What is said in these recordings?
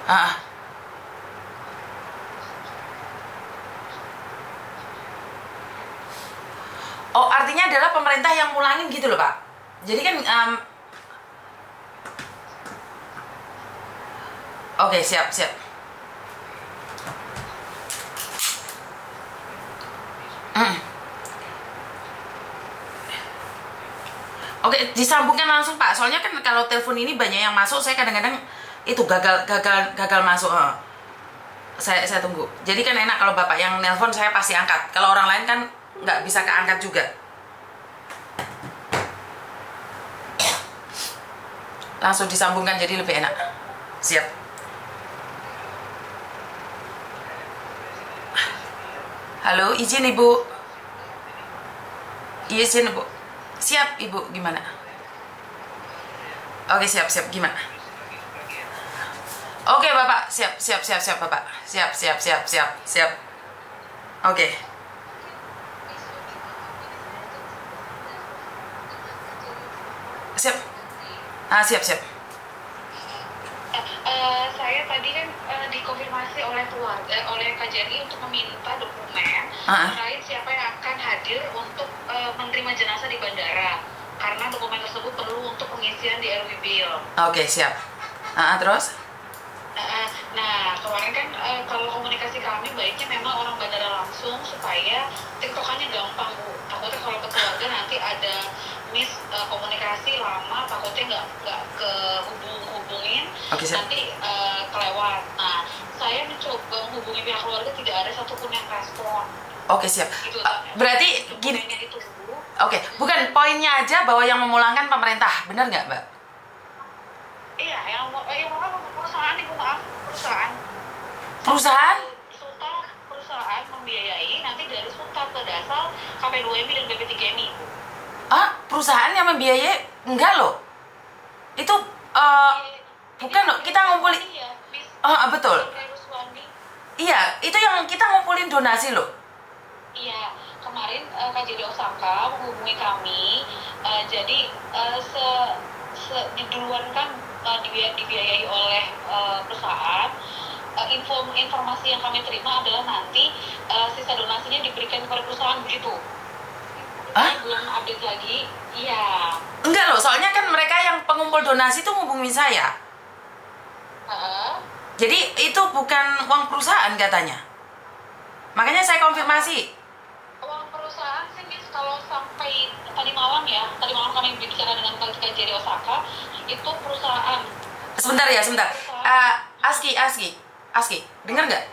Ah. Oh, artinya adalah pemerintah yang mulangin gitu loh, Pak. Jadi kan oke, siap. Oke, disambungkan langsung, Pak. Soalnya kan kalau telepon ini banyak yang masuk, saya kadang-kadang itu gagal masuk. Saya tunggu. Jadi kan enak kalau Bapak yang nelpon, saya pasti angkat. Kalau orang lain kan nggak bisa keangkat juga. Langsung disambungkan jadi lebih enak. Siap. Halo, izin Ibu. Izin Ibu. Siap Ibu, gimana? Oke, siap. Gimana? Oke Bapak, siap Bapak. Siap. Oke. Siap. Siap. Saya tadi kan dikonfirmasi oleh keluarga, oleh KJRI untuk meminta dokumen terkait siapa yang akan hadir untuk menerima jenazah di bandara, karena dokumen tersebut perlu untuk pengisian di RWBIL. Oke, siap. Terus? Nah, kemarin kan kalau komunikasi kami baiknya memang orang bandara langsung supaya tiktokannya gampang, Bu. Takutnya kalau ke keluarga nanti ada komunikasi lama, takutnya nggak hubungin, nanti kelewat. Nah, saya mencoba menghubungi pihak keluarga, tidak ada satupun yang respon. Oke, siap. Gitu, berarti gini. Itu, Bu. Oke, bukan poinnya aja bahwa yang memulangkan pemerintah, benar nggak, Mbak? Iya, yang perusahaan, Ibu, maaf, perusahaan. Perusahaan membiayai nanti dari Sultan ke Dasar, KP2MI dan BP3MI. Perusahaan yang membiayai? Enggak loh. Itu bukan loh, kita ngumpulin. Betul. Iya, itu yang kita ngumpulin donasi loh. Iya, kemarin KJRI Osaka menghubungi kami, jadi diduluankan dibiayai oleh perusahaan. Informasi yang kami terima adalah nanti sisa donasinya diberikan kepada perusahaan, begitu. Belum update lagi. Iya. Enggak loh, soalnya kan mereka yang pengumpul donasi itu ngubungin saya. Jadi itu bukan uang perusahaan katanya. Makanya saya konfirmasi. Uang perusahaan sih, Miss, kalau sampai tadi malam kami bicara dengan KJRI Osaka, itu perusahaan. Sebentar. Aski, dengar nggak?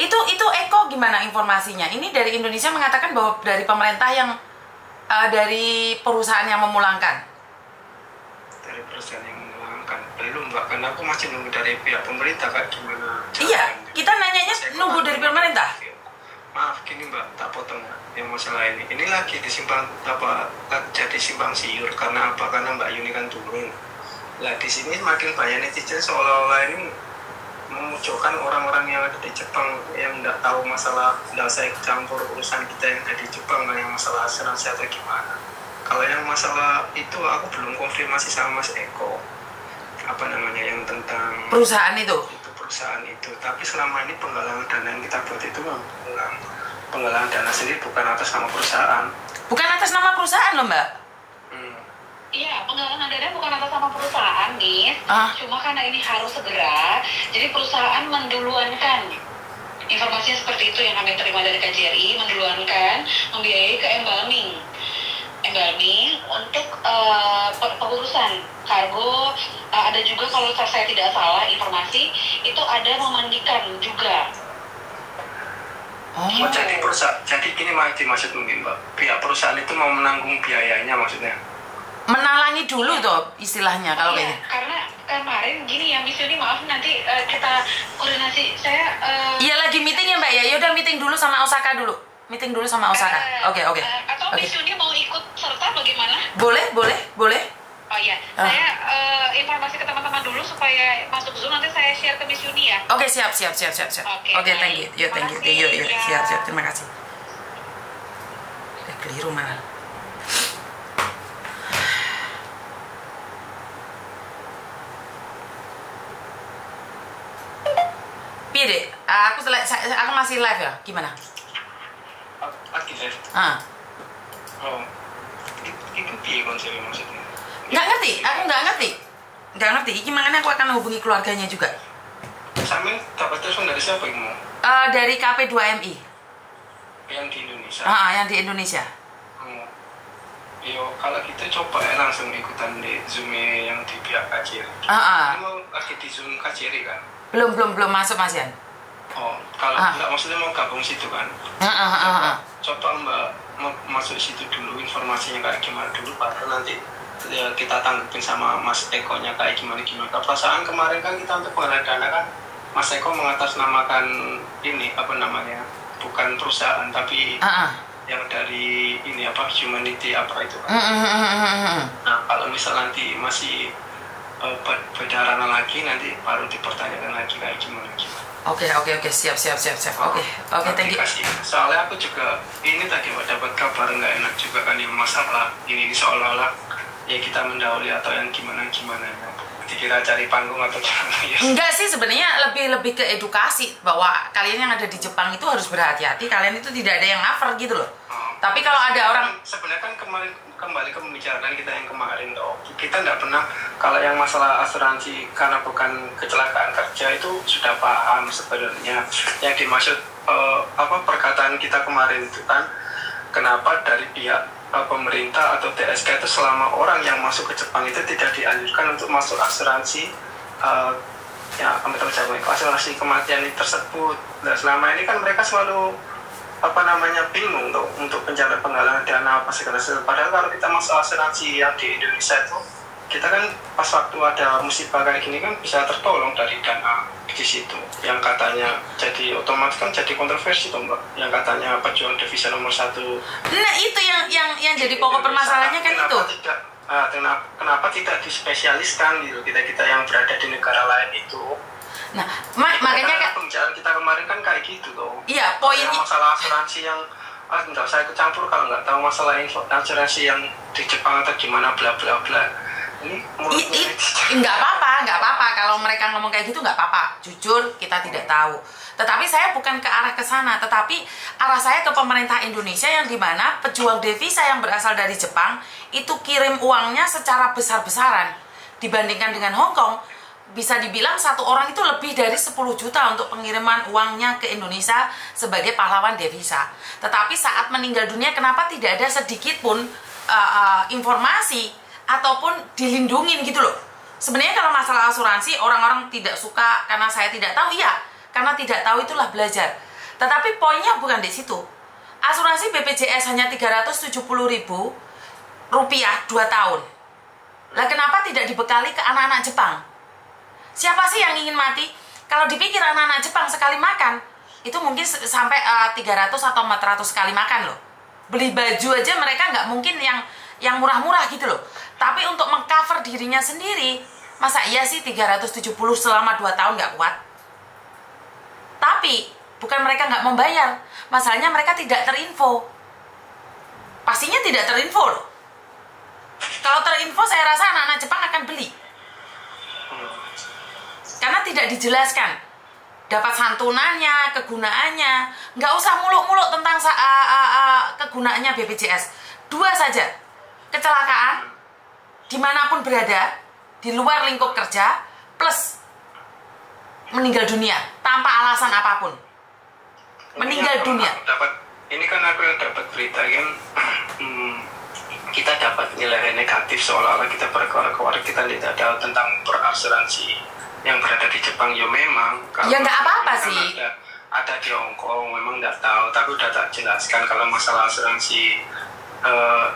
Itu Eko gimana informasinya? Ini dari Indonesia mengatakan bahwa dari pemerintah yang dari perusahaan yang memulangkan. Dari perusahaan yang memulangkan belum, Mbak, karena aku masih nunggu dari pihak pemerintah, Kak, gimana? Iya, kita nanyanya nunggu dari pemerintah. Maaf, gini Mbak, tak potong yang masalah ini. Ini lagi jadi simpang siur karena apa? Karena Mbak Yuni kan turun. Lah di sini makin banyak netizen seolah-olah ini memojokkan orang-orang yang ada di Jepang yang nggak tahu masalah, nggak saya campur urusan kita yang ada di Jepang, yang masalah asuransi atau gimana. Kalau yang masalah itu aku belum konfirmasi sama Mas Eko, yang tentang perusahaan itu. Tapi selama ini penggalangan dana yang kita buat itu penggalangan dana sendiri, bukan atas nama perusahaan. Bukan atas nama perusahaan loh, Mbak. Iya, penggalangan dana bukan atas nama perusahaan, Miss. Cuma karena ini harus segera, jadi perusahaan menduluankan. Informasinya seperti itu yang kami terima dari KJRI, menduluankan, membiayai ke Embalming untuk pengurusan kargo. Ada juga, kalau saya tidak salah informasi, itu ada memandikan juga. Jadi gini maksud mungkin, Mbak, pihak perusahaan itu mau menanggung biayanya, maksudnya menalangi dulu tuh istilahnya kalau iya, kayaknya. Karena kemarin gini ya, Miss Yuni, maaf nanti kita koordinasi. Saya iya lagi meeting ya, Mbak ya. Yaudah meeting dulu sama Osaka dulu. Oke. Atau Miss Yuni mau ikut serta bagaimana? Boleh. Oh iya, saya informasi ke teman-teman dulu supaya masuk Zoom, nanti saya share ke Miss Yuni ya. Oke, siap. Oke, thank you. Thank you. Yuk, siap. Terima kasih. Keliru mana? Iya deh, aku masih live ya, gimana? Lagi live. Oh, itu piye konsepnya maksudnya? Nggak ngerti, aku nggak ngerti. Ini makanya aku akan hubungi keluarganya juga. Sampai dapat telepon dari siapa ini? Dari KP2MI. Yang di Indonesia. Yang di Indonesia. Yo, kalau kita coba ya langsung ikutan di Zoom yang di pihak KJRI. Ini mau lagi di Zoom KJRI kan? Belum masuk Mas Yan. Oh, kalau nggak maksudnya mau gabung situ kan? Coba Mbak masuk situ dulu, informasinya kayak gimana dulu, baru nanti ya, kita tanggupin sama Mas Eko-nya kayak gimana. Perasaan kemarin kan kita untuk penggalangan dana kan, Mas Eko mengatasnamakan ini apa namanya, bukan perusahaan tapi yang dari ini apa humanity apa itu kan. Nah kalau misal nanti masih beda ranah lagi, nanti baru dipertanyakan lagi kayak gimana. Oke, siap. Oke, thank you. Soalnya aku juga ini tadi dapat kabar nggak enak juga kan, yang masalah ini seolah-olah ya kita mendahului atau yang gimana dikira cari panggung atau gimana ya. Enggak sih, sebenarnya lebih ke edukasi bahwa kalian yang ada di Jepang itu harus berhati-hati, kalian itu tidak ada yang cover gitu loh. Tapi kalau ada orang, sebenarnya kan kemarin kembali ke pembicaraan kita yang kemarin toh, kita nggak pernah kalau yang masalah asuransi karena bukan kecelakaan kerja itu sudah paham sebenarnya yang dimaksud perkataan kita kemarin itu kan, kenapa dari pihak pemerintah atau TSK itu selama orang yang masuk ke Jepang itu tidak dianjurkan untuk masuk asuransi asuransi kematian tersebut. Nah selama ini kan mereka selalu bingung tuh untuk penggalangan dana apa segala sesuatu. Padahal kalau kita masuk asuransi yang di Indonesia itu, kita kan pas waktu ada musibah kayak gini kan bisa tertolong dari dana di situ. Yang katanya jadi otomatis kan jadi kontroversi tuh Mbak. Yang katanya pejuang devisa nomor 1. Nah itu yang jadi pokok permasalahannya kan itu. Kenapa tidak dispesialiskan gitu kita yang berada di negara lain itu? Nah, makanya kan pembicaraan kita kemarin kan kayak gitu tuh. Iya, poinnya masalah asuransi yang nggak usah ikut campur kalau nggak tahu masalah asuransi yang di Jepang atau gimana bla bla bla. Ini nggak apa-apa kalau mereka ngomong kayak gitu, nggak apa-apa. Jujur kita tidak tahu. Tetapi saya bukan ke arah ke sana, tetapi arah saya ke pemerintah Indonesia yang dimana pejuang devisa yang berasal dari Jepang itu kirim uangnya secara besar-besaran dibandingkan dengan Hong Kong. Bisa dibilang satu orang itu lebih dari 10 juta untuk pengiriman uangnya ke Indonesia sebagai pahlawan devisa. Tetapi saat meninggal dunia, kenapa tidak ada sedikit pun informasi ataupun dilindungin gitu loh. Sebenarnya kalau masalah asuransi, orang-orang tidak suka karena saya tidak tahu, iya. Karena tidak tahu itulah belajar. Tetapi poinnya bukan di situ. Asuransi BPJS hanya Rp370.000 2 tahun. Lah kenapa tidak dibekali ke anak-anak Jepang? Siapa sih yang ingin mati? Kalau dipikir anak-anak Jepang sekali makan, itu mungkin sampai 300 atau 400 kali makan loh. Beli baju aja mereka nggak mungkin yang murah-murah gitu loh. Tapi untuk mengcover dirinya sendiri, masa iya sih 370 selama 2 tahun nggak kuat? Tapi bukan mereka nggak membayar, masalahnya mereka tidak terinfo. Pastinya tidak terinfo loh. Kalau terinfo saya rasa anak-anak Jepang akan beli. Karena tidak dijelaskan dapat santunannya, kegunaannya. Nggak usah muluk-muluk tentang kegunaannya BPJS. 2 saja, kecelakaan dimanapun berada di luar lingkup kerja plus meninggal dunia tanpa alasan apapun. Meninggal dunia. Ini kan aku yang dapat berita kan, kita dapat nilai negatif seolah-olah kita berkeluar-keluar, kita tidak tahu tentang perasuransi yang berada di Jepang. Ya memang ya nggak apa-apa sih, ada di Hong Kong, memang nggak tahu, tapi udah tak jelaskan kalau masalah asuransi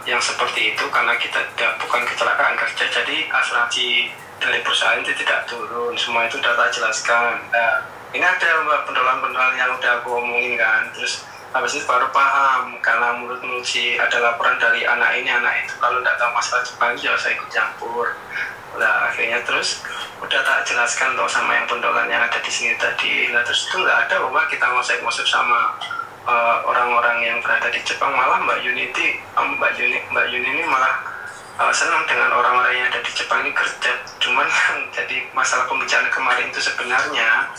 yang seperti itu karena kita bukan kecelakaan kerja, jadi asuransi dari perusahaan itu tidak turun, semua itu udah tak jelaskan. Nah, ini ada pendolan-pendolan yang udah aku omongin kan, terus habis itu baru paham karena menurut si ada laporan dari anak ini anak itu, kalau nggak tahu masalah Jepang ya saya ikut campur. Nah akhirnya terus udah tak jelaskan loh sama yang pendolan yang ada di sini tadi. Nah terus itu nggak ada bahwa kita masuk sama orang-orang yang berada di Jepang, malah Mbak Yuni ini malah senang dengan orang-orang yang ada di Jepang ini kerja. Cuman jadi masalah pembicaraan kemarin itu sebenarnya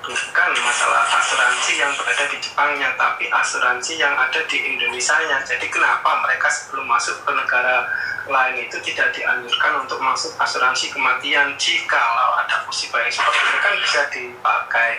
bukan masalah asuransi yang berada di Jepangnya, tapi asuransi yang ada di Indonesianya. Jadi kenapa mereka sebelum masuk ke negara lain itu tidak dianjurkan untuk masuk asuransi kematian? Jikalau ada musibah yang seperti ini kan bisa dipakai